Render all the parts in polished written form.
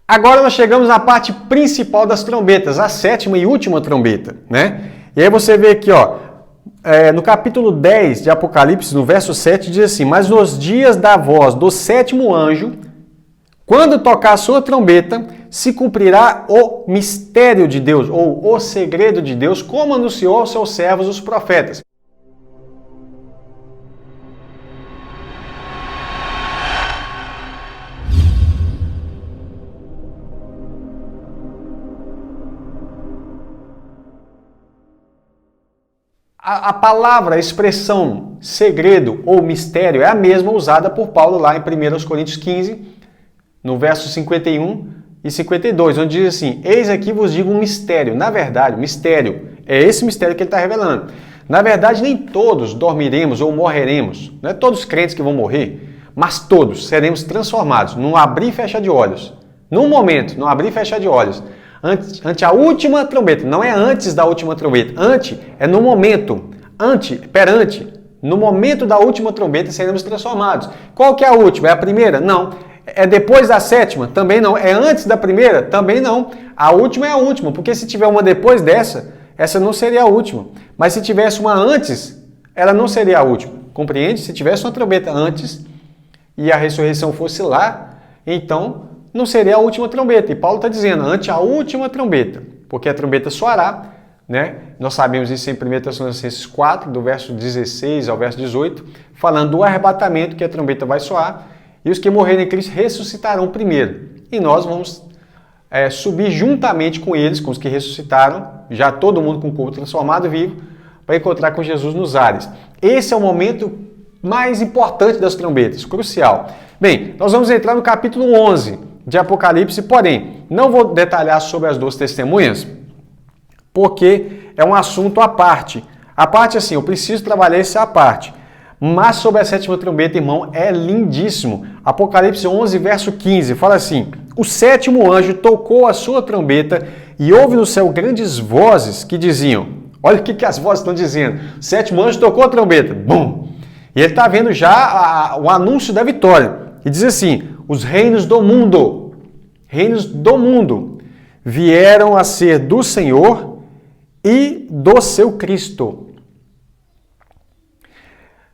Agora nós chegamos na parte principal das trombetas, a sétima e última trombeta, né? E aí você vê aqui, ó, no capítulo 10 de Apocalipse, no verso 7, diz assim: mas nos dias da voz do sétimo anjo, quando tocar a sua trombeta, se cumprirá o mistério de Deus, ou o segredo de Deus, como anunciou aos seus servos os profetas. A palavra, a expressão segredo ou mistério é a mesma usada por Paulo lá em 1 Coríntios 15, no verso 51 e 52, onde diz assim: eis aqui vos digo um mistério. Na verdade, mistério, é esse mistério que ele está revelando. Na verdade, nem todos dormiremos ou morreremos. Não é todos os crentes que vão morrer, mas todos seremos transformados num abrir e fechar de olhos. Num momento, num abrir e fechar de olhos. Ante a última trombeta, não é antes da última trombeta, ante é no momento, perante, no momento da última trombeta seremos transformados. Qual que é a última? É a primeira? Não. É depois da sétima? Também não. É antes da primeira? Também não. A última é a última, porque se tiver uma depois dessa, essa não seria a última. Mas se tivesse uma antes, ela não seria a última. Compreende? Se tivesse uma trombeta antes e a ressurreição fosse lá, então não seria a última trombeta. E Paulo está dizendo, ante a última trombeta, porque a trombeta soará, né? Nós sabemos isso em 1 Tessalonicenses 4, do verso 16 ao verso 18, falando do arrebatamento, que a trombeta vai soar, e os que morrerem em Cristo ressuscitarão primeiro. E nós vamos subir juntamente com eles, com os que ressuscitaram, já todo mundo com o corpo transformado vivo, para encontrar com Jesus nos ares. Esse é o momento mais importante das trombetas, crucial. Bem, nós vamos entrar no capítulo 11 de Apocalipse, porém, não vou detalhar sobre as duas testemunhas, porque é um assunto à parte. A parte, assim, eu preciso trabalhar essa parte. Mas sobre a sétima trombeta, irmão, é lindíssimo. Apocalipse 11, verso 15, fala assim: o sétimo anjo tocou a sua trombeta e houve no céu grandes vozes que diziam, olha o que as vozes estão dizendo, o sétimo anjo tocou a trombeta, bum! E ele está vendo já o anúncio da vitória. E diz assim: os reinos do mundo vieram a ser do Senhor e do seu Cristo.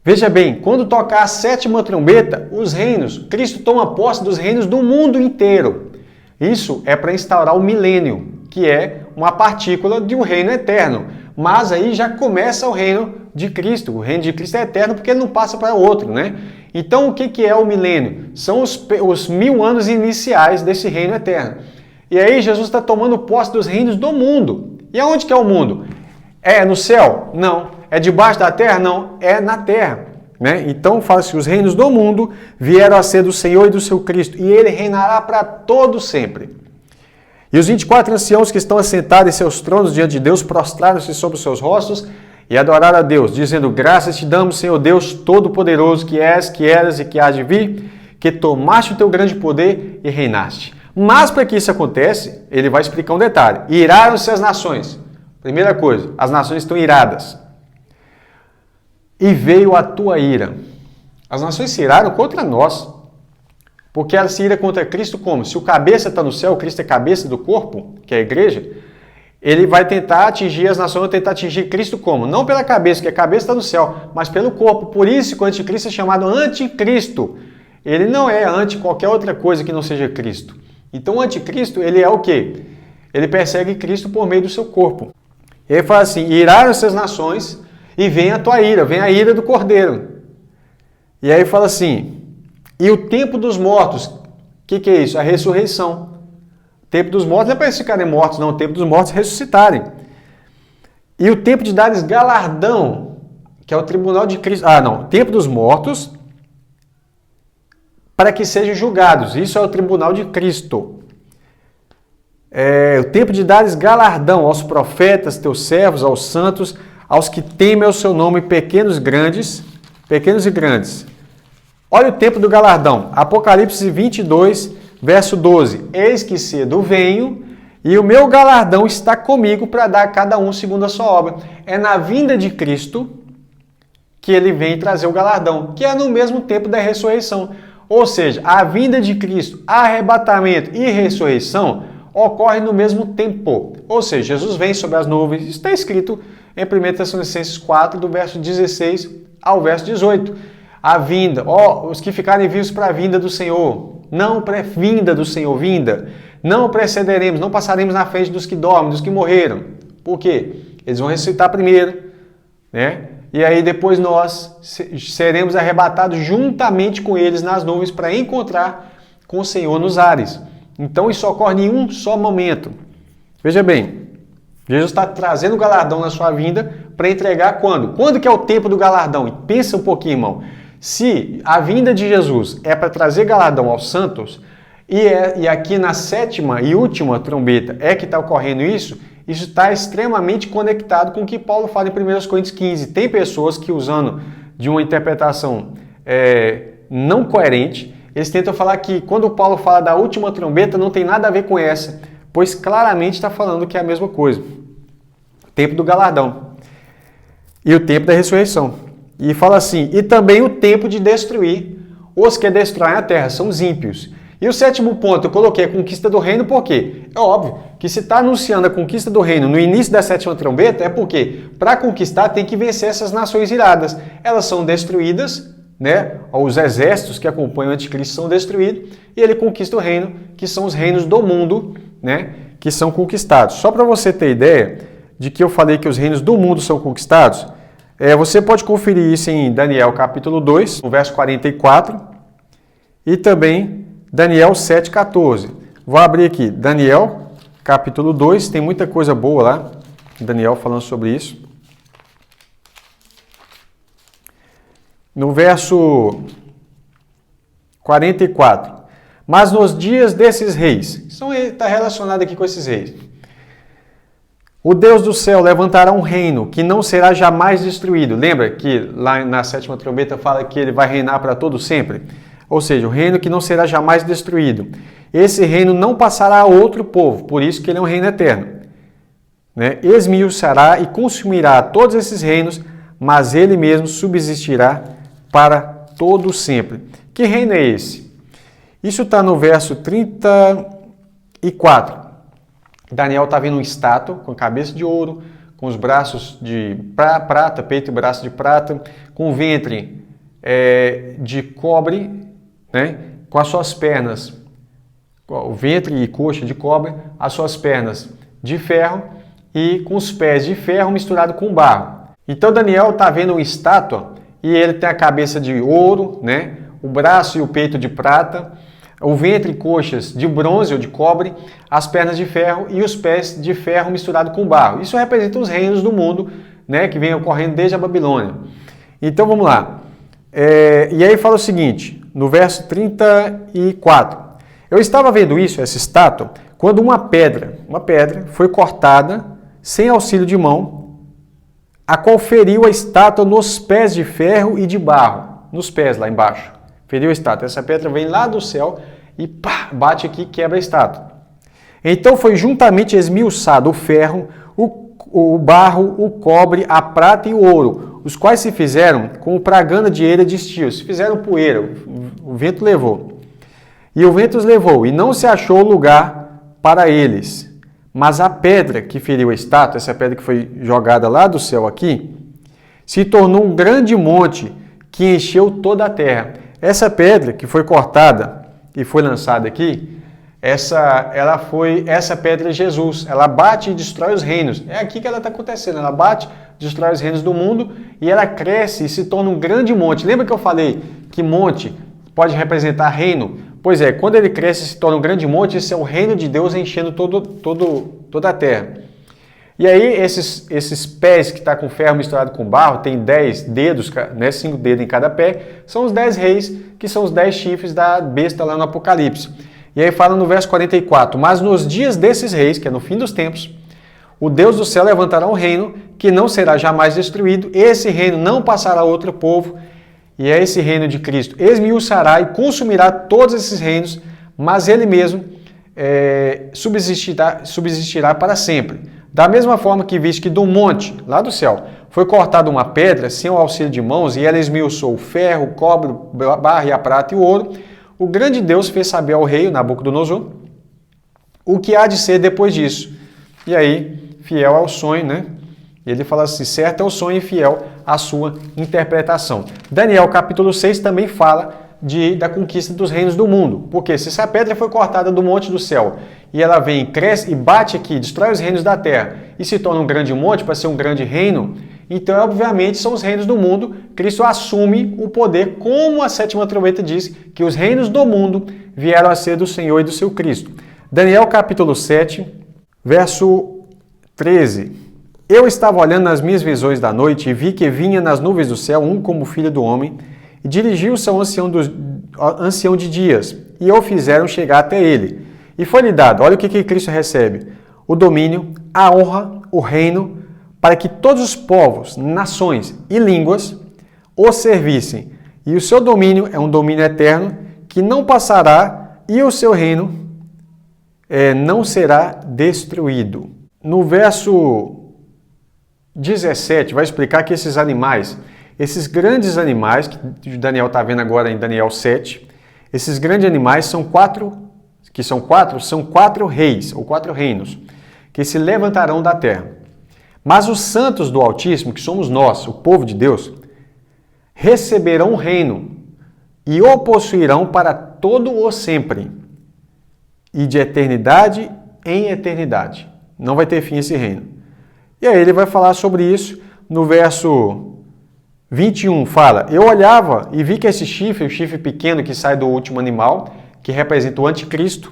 Veja bem, quando tocar a sétima trombeta, os reinos, Cristo toma posse dos reinos do mundo inteiro. Isso é para instaurar o milênio, que é uma partícula de um reino eterno. Mas aí já começa o reino de Cristo. O reino de Cristo é eterno porque ele não passa para outro, né? Então o que é o milênio? São os 1000 anos iniciais desse reino eterno. E aí Jesus está tomando posse dos reinos do mundo. E aonde que é o mundo? É no céu? Não. É debaixo da terra? Não. É na terra. Né? Então fala-se: os reinos do mundo vieram a ser do Senhor e do seu Cristo, e ele reinará para todo sempre. E os 24 anciãos que estão assentados em seus tronos diante de Deus prostraram-se sobre os seus rostos e adoraram a Deus, dizendo: graças te damos, Senhor Deus Todo-Poderoso, que és, que eras e que há de vir, que tomaste o teu grande poder e reinaste. Mas para que isso aconteça, ele vai explicar um detalhe: iraram-se as nações. Primeira coisa, as nações estão iradas. E veio a tua ira. As nações se iraram contra nós. Porque ela se ira contra Cristo como? Se o cabeça está no céu, Cristo é cabeça do corpo, que é a igreja, ele vai tentar atingir, as nações vão tentar atingir Cristo como? Não pela cabeça, que a cabeça está no céu, mas pelo corpo. Por isso que o anticristo é chamado anticristo. Ele não é anti qualquer outra coisa que não seja Cristo. Então o anticristo, ele é o quê? Ele persegue Cristo por meio do seu corpo. Ele fala assim: iraram-se as nações e vem a tua ira, vem a ira do Cordeiro. E aí fala assim: e o tempo dos mortos, o que é isso? A ressurreição. O tempo dos mortos não é para eles ficarem mortos, não. O tempo dos mortos é ressuscitarem. E o tempo de dares galardão, que é o tribunal de Cristo. O tempo dos mortos, para que sejam julgados. Isso é o tribunal de Cristo. O tempo de dares galardão aos profetas, teus servos, aos santos, aos que temem o seu nome, pequenos e grandes. Olha o tempo do galardão. Apocalipse 22, verso 12. Eis que cedo venho, e o meu galardão está comigo para dar a cada um segundo a sua obra. É na vinda de Cristo que ele vem trazer o galardão, que é no mesmo tempo da ressurreição. Ou seja, a vinda de Cristo, arrebatamento e ressurreição ocorre no mesmo tempo. Ou seja, Jesus vem sobre as nuvens. Isso está escrito em 1 Tessalonicenses 4, do verso 16 ao verso 18. A vinda, os que ficarem vivos para a vinda do Senhor. Não vinda do Senhor, vinda. Não precederemos, não passaremos na frente dos que dormem, dos que morreram. Por quê? Eles vão ressuscitar primeiro, né? E aí depois nós seremos arrebatados juntamente com eles nas nuvens para encontrar com o Senhor nos ares. Então isso ocorre em um só momento. Veja bem, Jesus está trazendo o galardão na sua vinda para entregar quando? Quando que é o tempo do galardão? E pensa um pouquinho, irmão. Se a vinda de Jesus é para trazer galardão aos santos, e aqui na sétima e última trombeta é que está ocorrendo isso está extremamente conectado com o que Paulo fala em 1 Coríntios 15. Tem pessoas que, usando de uma interpretação não coerente, eles tentam falar que quando Paulo fala da última trombeta não tem nada a ver com essa, pois claramente está falando que é a mesma coisa. O tempo do galardão e o tempo da ressurreição. E fala assim, e também o tempo de destruir os que destroem a terra, são os ímpios. E o sétimo ponto, eu coloquei a conquista do reino, por quê? É óbvio que se está anunciando a conquista do reino no início da sétima trombeta, é porque para conquistar tem que vencer essas nações iradas. Elas são destruídas, né? Os exércitos que acompanham o anticristo são destruídos, e ele conquista o reino, que são os reinos do mundo, né? Que são conquistados. Só para você ter ideia de que eu falei que os reinos do mundo são conquistados, você pode conferir isso em Daniel capítulo 2, no verso 44, e também Daniel 7,14. Vou abrir aqui, Daniel, capítulo 2, tem muita coisa boa lá, Daniel falando sobre isso. No verso 44. Mas nos dias desses reis, está relacionado aqui com esses reis. O Deus do céu levantará um reino que não será jamais destruído. Lembra que lá na sétima trombeta fala que ele vai reinar para todo sempre? Ou seja, o reino que não será jamais destruído. Esse reino não passará a outro povo, por isso que ele é um reino eterno. Né? Esmiuçará e consumirá todos esses reinos, mas ele mesmo subsistirá para todo sempre. Que reino é esse? Isso está no verso 34. Daniel está vendo uma estátua com a cabeça de ouro, com os braços de prata, peito e braço de prata, com o ventre de cobre, né? Com as suas pernas, o ventre e coxa de cobre, as suas pernas de ferro e com os pés de ferro misturado com barro. Então Daniel está vendo uma estátua e ele tem a cabeça de ouro, né? O braço e o peito de prata, o ventre e coxas de bronze ou de cobre, as pernas de ferro e os pés de ferro misturado com barro. Isso representa os reinos do mundo, né? Que vem ocorrendo desde a Babilônia. Então vamos lá. E aí fala o seguinte, no verso 34. Eu estava vendo isso, essa estátua, quando uma pedra foi cortada sem auxílio de mão, a qual feriu a estátua nos pés de ferro e de barro, nos pés lá embaixo. Feriu a estátua. Essa pedra vem lá do céu e bate aqui e quebra a estátua. Então foi juntamente esmiuçado o ferro, o barro, o cobre, a prata e o ouro, os quais se fizeram com pragana de eira de estio. Se fizeram poeira, o vento levou. E o vento os levou, e não se achou lugar para eles. Mas a pedra que feriu a estátua, essa pedra que foi jogada lá do céu aqui, se tornou um grande monte que encheu toda a terra. Essa pedra que foi cortada e foi lançada aqui, essa pedra é Jesus. Ela bate e destrói os reinos. É aqui que ela está acontecendo. Ela bate, destrói os reinos do mundo e ela cresce e se torna um grande monte. Lembra que eu falei que monte pode representar reino? Pois é, quando ele cresce e se torna um grande monte, esse é o reino de Deus enchendo toda a terra. E aí esses pés que está com ferro misturado com barro, tem 10 dedos, né, 5 dedos em cada pé, são os 10 reis, que são os 10 chifres da besta lá no Apocalipse. E aí fala no verso 44, mas nos dias desses reis, que é no fim dos tempos, o Deus do céu levantará um reino que não será jamais destruído, esse reino não passará a outro povo, e é esse reino de Cristo. Esmiuçará e consumirá todos esses reinos, mas ele mesmo subsistirá para sempre. Da mesma forma que viste que do monte, lá do céu, foi cortada uma pedra sem o auxílio de mãos e ela esmiuçou o ferro, o cobre, o barro e a prata e o ouro, o grande Deus fez saber ao rei, Nabucodonosor, o que há de ser depois disso. E aí, fiel ao sonho, né? Ele fala assim, certo é o sonho e fiel à sua interpretação. Daniel capítulo 6 também fala da conquista dos reinos do mundo. Porque se a pedra foi cortada do monte do céu e ela vem, cresce e bate aqui, destrói os reinos da terra e se torna um grande monte para ser um grande reino, então obviamente são os reinos do mundo. Cristo assume o poder, como a sétima trombeta diz, que os reinos do mundo vieram a ser do Senhor e do seu Cristo. Daniel capítulo 7, verso 13. Eu estava olhando nas minhas visões da noite e vi que vinha nas nuvens do céu um como filho do homem e dirigiu-se ao ancião de dias e o fizeram chegar até ele. E foi-lhe dado, olha o que Cristo recebe, o domínio, a honra, o reino, para que todos os povos, nações e línguas o servissem. E o seu domínio é um domínio eterno que não passará e o seu reino não será destruído. No verso 17 vai explicar que esses animais, esses grandes animais, que Daniel está vendo agora em Daniel 7, esses grandes animais são quatro reis, ou 4 reinos, que se levantarão da terra. Mas os santos do Altíssimo, que somos nós, o povo de Deus, receberão o reino e o possuirão para todo o sempre, e de eternidade em eternidade. Não vai ter fim esse reino. E aí ele vai falar sobre isso no verso 21, fala, eu olhava e vi que esse chifre, o chifre pequeno que sai do último animal, que representa o anticristo,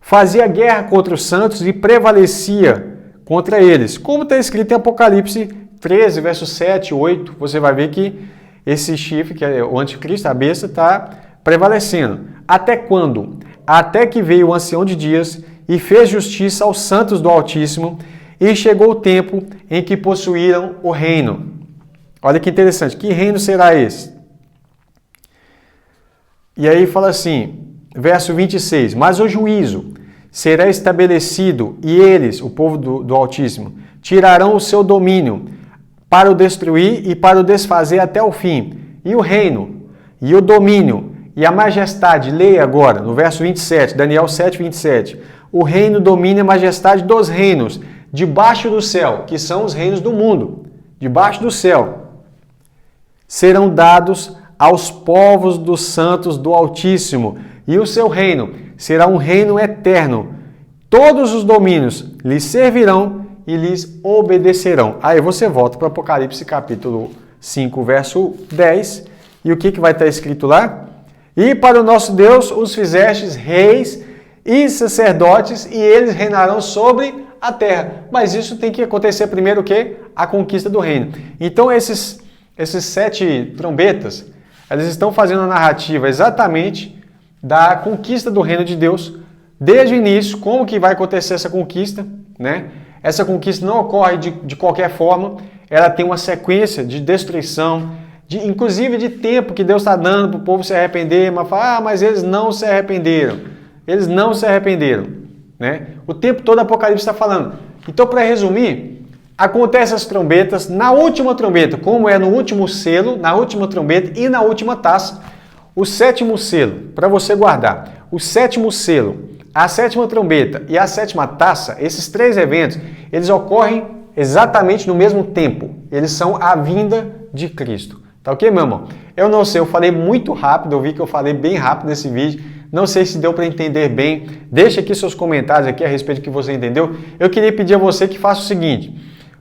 fazia guerra contra os santos e prevalecia contra eles. Como está escrito em Apocalipse 13, versos 7 e 8, você vai ver que esse chifre, que é o anticristo, a besta, está prevalecendo. Até quando? Até que veio o ancião de dias e fez justiça aos santos do Altíssimo e chegou o tempo em que possuíram o reino. Olha que interessante, que reino será esse? E aí fala assim, verso 26, mas o juízo será estabelecido e eles, o povo do Altíssimo, tirarão o seu domínio para o destruir e para o desfazer até o fim. E o reino, e o domínio, e a majestade, leia agora, no verso 27, Daniel 7, 27, o reino, domínio e a majestade dos reinos, debaixo do céu, que são os reinos do mundo, debaixo do céu, serão dados aos povos dos santos do Altíssimo, e o seu reino será um reino eterno. Todos os domínios lhes servirão e lhes obedecerão. Aí você volta para o Apocalipse capítulo 5, verso 10, e o que vai estar escrito lá? E para o nosso Deus os fizestes reis e sacerdotes, e eles reinarão sobre a terra. Mas isso tem que acontecer primeiro o quê? A conquista do reino. Então esses 7 trombetas, elas estão fazendo a narrativa exatamente da conquista do reino de Deus, desde o início, como que vai acontecer essa conquista, né? Essa conquista não ocorre de qualquer forma, ela tem uma sequência de destruição, inclusive de tempo que Deus está dando para o povo se arrepender, mas fala, mas eles não se arrependeram. Eles não se arrependeram, né? O tempo todo o Apocalipse está falando. Então, para resumir, acontecem as trombetas, na última trombeta, como é no último selo, na última trombeta e na última taça, o 7º selo, para você guardar, o 7º selo, a 7ª trombeta e a 7ª taça, esses 3 eventos, eles ocorrem exatamente no mesmo tempo. Eles são a vinda de Cristo. Tá ok, meu irmão? Eu não sei, eu falei muito rápido, eu vi que eu falei bem rápido nesse vídeo. Não sei se deu para entender bem. Deixa aqui seus comentários aqui a respeito do que você entendeu. Eu queria pedir a você que faça o seguinte.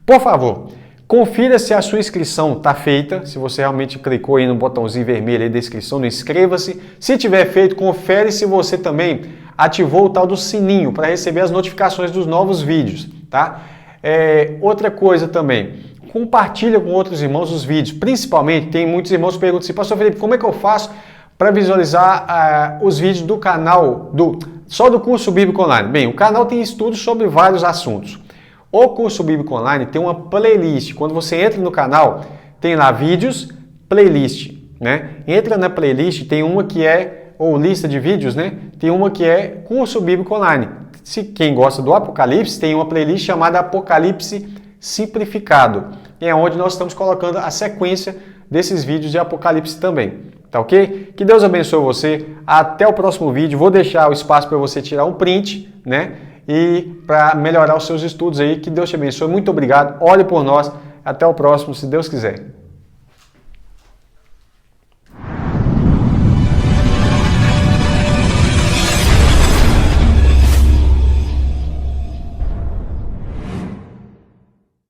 Por favor, confira se a sua inscrição está feita. Se você realmente clicou aí no botãozinho vermelho aí da inscrição, inscreva-se. Se tiver feito, confere se você também ativou o tal do sininho para receber as notificações dos novos vídeos, tá? Outra coisa também, compartilha com outros irmãos os vídeos. Principalmente, tem muitos irmãos que perguntam assim, Pastor Felipe, como é que eu faço para visualizar os vídeos do canal, só do Curso Bíblico Online? Bem, o canal tem estudos sobre vários assuntos. O Curso Bíblico Online tem uma playlist. Quando você entra no canal, tem lá vídeos, playlist, né? Entra na playlist, tem uma que ou lista de vídeos, né? Tem uma que é Curso Bíblico Online. Se quem gosta do Apocalipse, tem uma playlist chamada Apocalipse Simplificado. E é onde nós estamos colocando a sequência desses vídeos de Apocalipse também. Tá ok? Que Deus abençoe você. Até o próximo vídeo. Vou deixar o espaço para você tirar um print, né? E para melhorar os seus estudos aí. Que Deus te abençoe. Muito obrigado. Ore por nós. Até o próximo, se Deus quiser.